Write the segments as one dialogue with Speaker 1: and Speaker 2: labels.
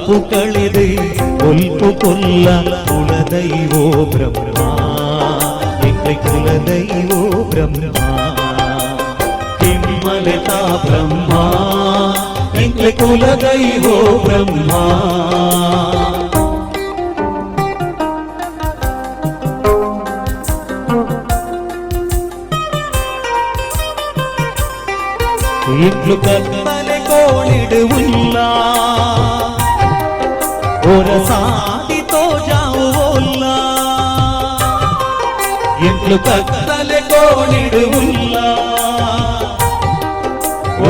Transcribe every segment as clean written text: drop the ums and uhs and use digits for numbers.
Speaker 1: ತಪ್ಪು ಕಳೆದೆ ಒಲ್ಪು ಕೊಲ್ಲ ಕುಲದೈವೋ ಬ್ರಹ್ಮ ಎಂಗ್ಲೆ ಕುಲದೈವೋ ಬ್ರಹ್ಮ ಕಿಮ್ಮಲೆತಾ ಬ್ರಹ್ಮ ಎಂಗ್ಲೆ ಕುಲದೈವೋ ಬ್ರಹ್ಮ ఇంట్లు కత్తలే కోళిడు ఉల్లా ఓర సాటితో జావు ఓల్లా ఇంట్లు కత్తలే కోళిడు ఉల్లా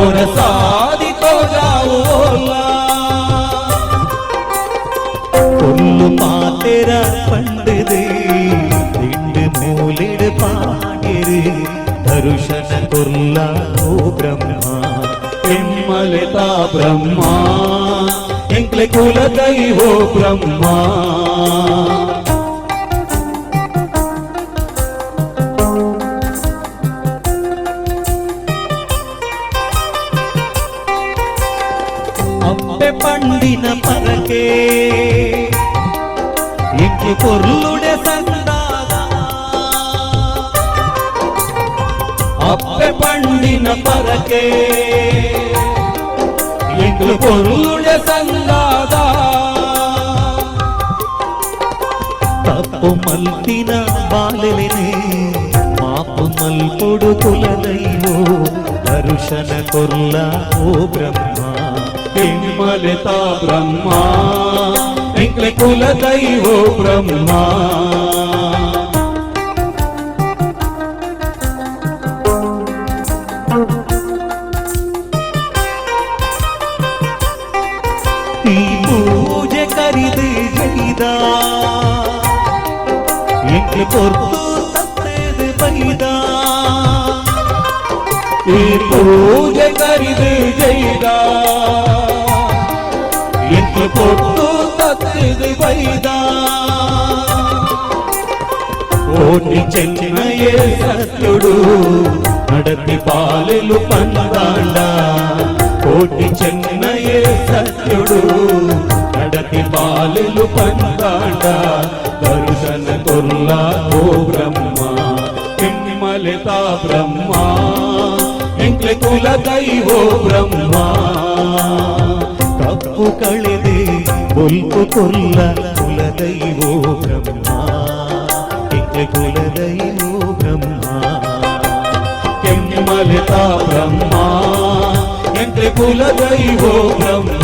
Speaker 1: ఓర సాటితో జావు ఓల్లా కొల్లు పాతెర పండుది రెండు మూలిడు పాడిరు దర్శన కొల్లా ఓ బ్రహ్మ కిమ్మలితా బ్రహ్మ ఎంగ్లే కులదైవో బ్రహ్మ అప్పే పండిన పరకే ఇంటి పొర్లుడే సందాగా అప్పే పండిన పరకే ఇంటి పొర్లుడే సందాగా తప్పు మల్పిన బాలెలినే మాపు మల్పుడు కులదైవో దర్శన కొల్ల ఓ బ్రహ్మ కిమ్మలితా బ్రహ్మ ఎంగ్లే కులదైవో బ్రహ్మ ఈ పూజ కరిది జైదా ఎంగ్లే పొర్తు తత్తేది బైదా ఈ పూజ కరిది జైదా ఎంగ్లే పొర్తు తత్తేది బైదా కోటి చెన్నయే సత్యుడు నడతి పాలెలు పందాండ కోటి చెన్నయే సత్యుడు నడతి పాలెలు పందాండ దర్శన కొల్లా ఓ బ్రహ్మ కిమ్మలితా బ్రహ్మ ఎంగ్లే కులదైవో బ్రహ్మ తప్పు కಳೆದೆ ಒಲ್ಪು ಕೊಲ್ಲ ಕುಲದೈವೋ ಬ್ರಹ್ಮ ಎಂಗ್ಲೇ ಕುಲದೈವೋ ಬ್ರಹ್ಮ ಕಿಮ್ಮಲಿತಾ ಬ್ರಹ್ಮ ಎಂಗ್ಲೇ ಕುಲದೈವೋ ಬ್ರಹ್ಮ